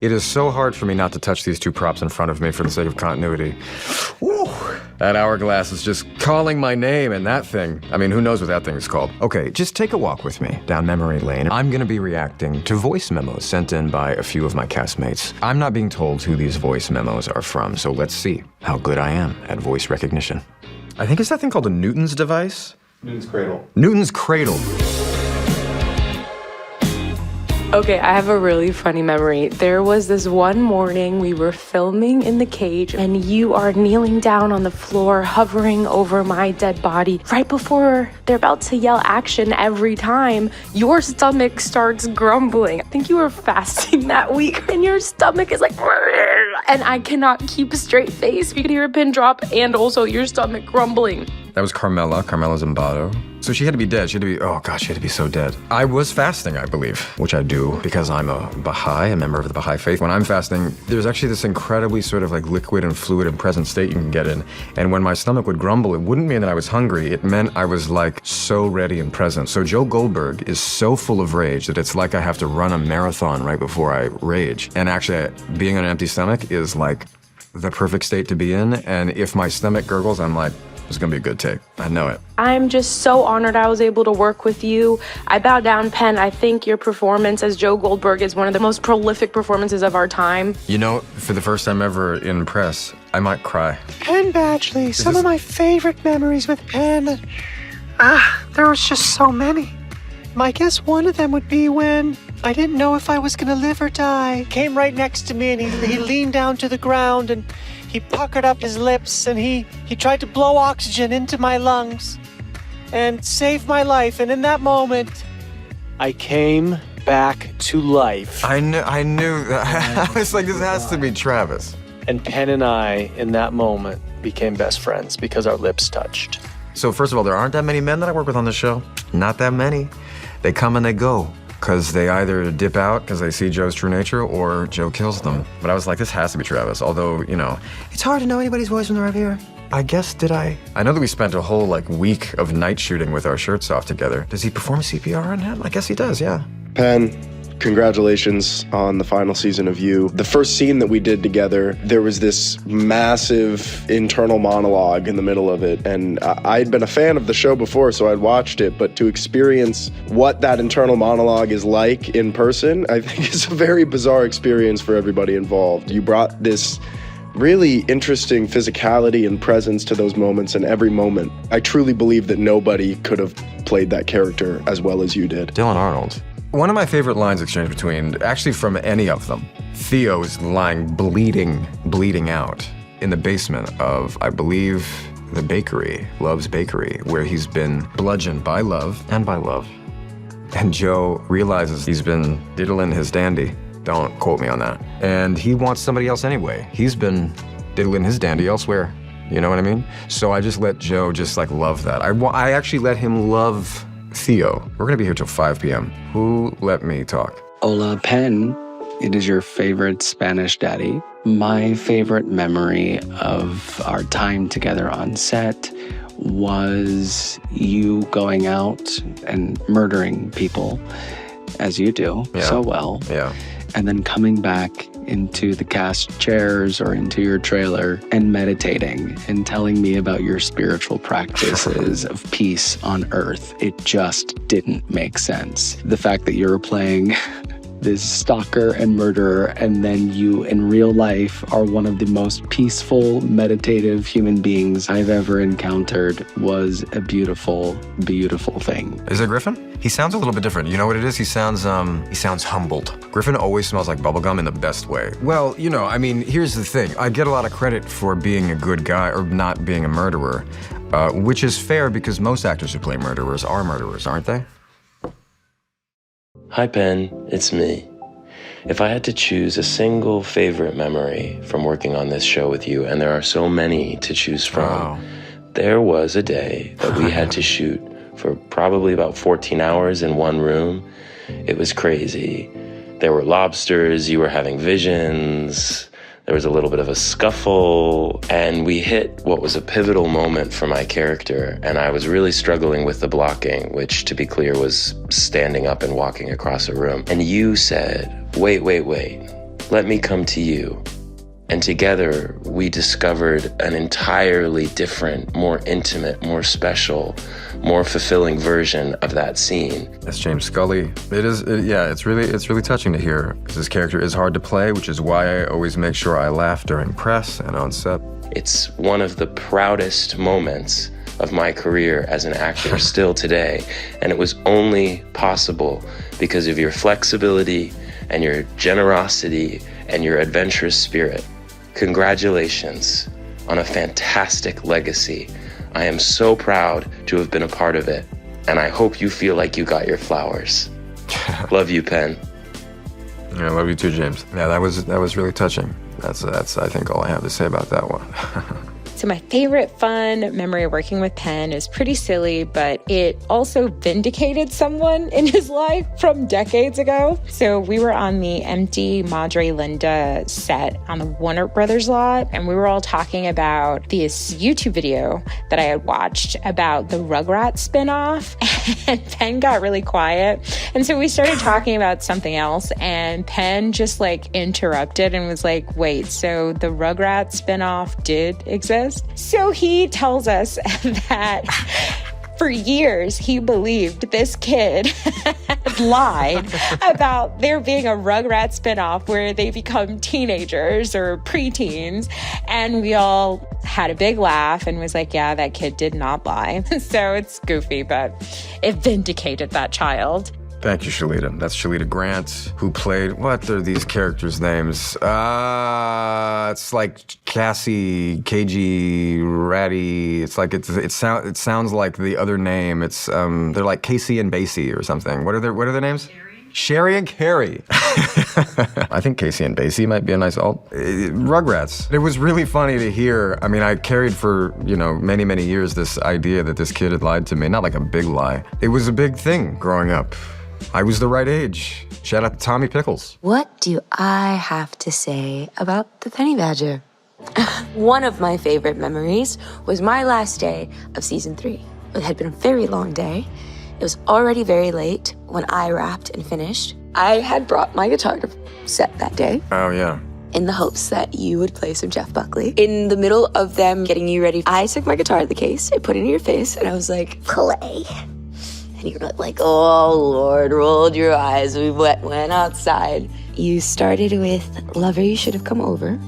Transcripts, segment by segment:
It is so hard for me not to touch these two props in front of me for the sake of continuity. Woo! That hourglass is just calling my name, and that thing, I mean, who knows what that thing is called? Okay, just take a walk with me down memory lane. I'm gonna be reacting to voice memos sent in by a few of my castmates. I'm not being told who these voice memos are from, so let's see how good I am at voice recognition. I think it's that thing called a Newton's device? Newton's cradle. Newton's cradle. Okay, I have a really funny memory. There was this one morning we were filming in the cage and you are kneeling down on the floor, hovering over my dead body. Right before they're about to yell action every time, your stomach starts grumbling. I think you were fasting that week and your stomach is like, and I cannot keep a straight face. You can hear a pin drop and also your stomach grumbling. That was Carmela Zimbardo. So she had to be dead. She had to be, oh gosh, she had to be so dead. I was fasting, I believe, which I do because I'm a Baha'i, a member of the Baha'i faith. When I'm fasting, there's actually this incredibly sort of like liquid and fluid and present state you can get in. And when my stomach would grumble, it wouldn't mean that I was hungry. It meant I was like so ready and present. So Joe Goldberg is so full of rage that it's like I have to run a marathon right before I rage. And actually, being on an empty stomach is like the perfect state to be in. And if my stomach gurgles, I'm like, it's gonna be a good take. I know it. I'm just so honored I was able to work with you. I bow down, Penn. I think your performance as Joe Goldberg is one of the most prolific performances of our time. You know, for the first time ever in press, I might cry. Penn Badgley, some of my favorite memories with Penn. There was just so many. I guess one of them would be when I didn't know if I was gonna live or die. Came right next to me and he leaned down to the ground and he puckered up his lips and he tried to blow oxygen into my lungs and save my life. And in that moment, I came back to life. I knew that. I was like, this has to be Travis. And Penn and I, in that moment, became best friends because our lips touched. So first of all, there aren't that many men that I work with on this show. Not that many. They come and they go. Because they either dip out because they see Joe's true nature or Joe kills them. But I was like, this has to be Travis. Although, you know, it's hard to know anybody's voice when they're up here. I guess, did I? I know that we spent a whole week of night shooting with our shirts off together. Does he perform CPR on him? I guess he does, yeah. Penn, congratulations on the final season of You. The first scene that we did together, there was this massive internal monologue in the middle of it. And I'd been a fan of the show before, so I'd watched it. But to experience what that internal monologue is like in person, I think is a very bizarre experience for everybody involved. You brought this really interesting physicality and presence to those moments, and every moment. I truly believe that nobody could have played that character as well as you did. Dylan Arnold. One of my favorite lines exchanged between, actually from any of them, Theo's lying bleeding out in the basement of, I believe, the bakery, Love's Bakery, where he's been bludgeoned by Love and by Love. And Joe realizes he's been diddling his dandy. Don't quote me on that. And he wants somebody else anyway. He's been diddling his dandy elsewhere. You know what I mean? So I just let Joe just love that. I actually let him love Theo. We're gonna be here till 5 p.m. Who let me talk? Hola, Penn. It is your favorite Spanish daddy. My favorite memory of our time together on set was you going out and murdering people, as you do so well. Yeah. And then coming back into the cast chairs or into your trailer and meditating and telling me about your spiritual practices of peace on earth. It just didn't make sense. The fact that you were playing this stalker and murderer, and then you in real life are one of the most peaceful, meditative human beings I've ever encountered was a beautiful, beautiful thing. Is it Griffin? He sounds a little bit different. You know what it is? He sounds humbled. Griffin always smells like bubblegum in the best way. Well, you know, I mean, here's the thing. I get a lot of credit for being a good guy or not being a murderer, which is fair because most actors who play murderers are murderers, aren't they? Hi, Penn. It's me. If I had to choose a single favorite memory from working on this show with you, and there are so many to choose from, there was a day that we had to shoot for probably about 14 hours in one room. It was crazy. There were lobsters, you were having visions, there was a little bit of a scuffle, and we hit what was a pivotal moment for my character, and I was really struggling with the blocking, which, to be clear, was standing up and walking across a room. And you said, wait, let me come to you. And together, we discovered an entirely different, more intimate, more special, more fulfilling version of that scene. That's James Scully. It's really touching to hear, because this character is hard to play, which is why I always make sure I laugh during press and on set. It's one of the proudest moments of my career as an actor still today, and it was only possible because of your flexibility and your generosity and your adventurous spirit. Congratulations on a fantastic legacy. I am so proud to have been a part of it, and I hope you feel like you got your flowers. Love you, Penn. Yeah, I love you too, James. Yeah, that was really touching. That's I think all I have to say about that one. So my favorite fun memory of working with Penn is pretty silly, but it also vindicated someone in his life from decades ago. So we were on the empty Madre Linda set on the Warner Brothers lot, and we were all talking about this YouTube video that I had watched about the Rugrats spinoff, and Penn got really quiet. And so we started talking about something else, and Penn just interrupted and was like, wait, so the Rugrats spinoff did exist? So he tells us that for years he believed this kid had lied about there being a Rugrats spinoff where they become teenagers or preteens. And we all had a big laugh and was like, yeah, that kid did not lie. So it's goofy, but it vindicated that child. Thank you, Shalita. That's Shalita Grant, who played, what are these characters' names? It's like Cassie, KG, Ratty. It's like, it sounds like the other name. It's, they're like Casey and Basie or something. What are their names? Sherry and Carrie. I think Casey and Basie might be a nice alt. Rugrats. It was really funny to hear. I mean, I carried for, many, many years this idea that this kid had lied to me. Not like a big lie. It was a big thing growing up. I was the right age. Shout out to Tommy Pickles. What do I have to say about the Penny Badger? One of my favorite memories was my last day of season 3. It had been a very long day. It was already very late when I wrapped and finished. I had brought my guitar to set that day. Oh, yeah. In the hopes that you would play some Jeff Buckley. In the middle of them getting you ready, I took my guitar out of the case, I put it in your face, and I was like, play. And you were like, oh, Lord, rolled your eyes. We went outside. You started with Lover, You Should Have Come Over,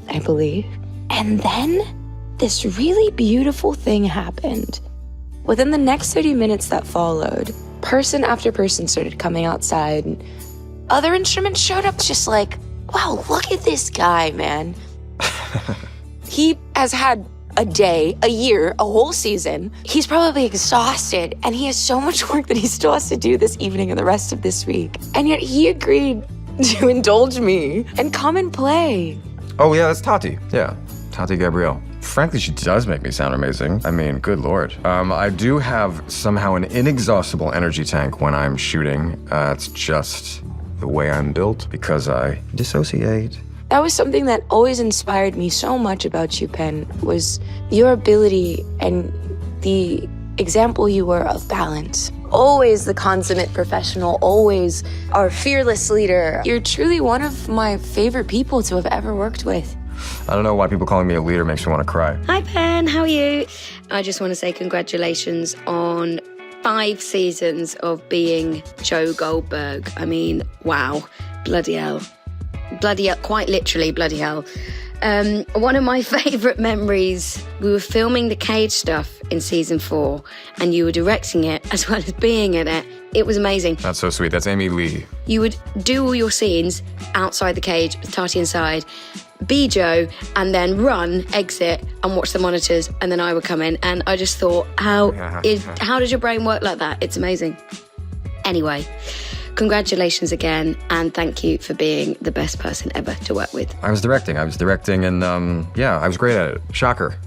I believe. And then this really beautiful thing happened. Within the next 30 minutes that followed, person after person started coming outside, and other instruments showed up. Just like, wow, look at this guy, man. He has had a day, a year, a whole season. He's probably exhausted, and he has so much work that he still has to do this evening and the rest of this week. And yet he agreed to indulge me and come and play. Oh, yeah, that's Tati. Yeah, Tati Gabrielle. Frankly, she does make me sound amazing. I mean, good Lord. I do have somehow an inexhaustible energy tank when I'm shooting. It's just the way I'm built because I dissociate. That was something that always inspired me so much about you, Penn, was your ability and the example you were of balance. Always the consummate professional, always our fearless leader. You're truly one of my favorite people to have ever worked with. I don't know why people calling me a leader makes me want to cry. Hi, Penn. How are you? I just want to say congratulations on 5 seasons of being Joe Goldberg. I mean, wow. Bloody hell. Bloody hell. Quite literally, bloody hell. One of my favourite memories, we were filming the cage stuff in season 4, and you were directing it as well as being in it. It was amazing. That's so sweet. That's Amy Lee. You would do all your scenes outside the cage with Tati inside, be Joe, and then run, exit, and watch the monitors, and then I would come in, and I just thought, how does your brain work like that? It's amazing. Anyway, congratulations again, and thank you for being the best person ever to work with. I was directing, and yeah, I was great at it. Shocker.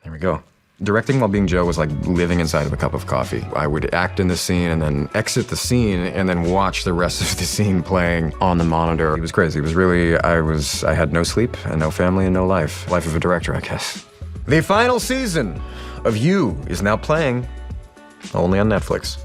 There we go. Directing while being Joe was like living inside of a cup of coffee. I would act in the scene and then exit the scene and then watch the rest of the scene playing on the monitor. It was crazy. It was really, I had no sleep and no family and no life. Life of a director, I guess. The final season of You is now playing only on Netflix.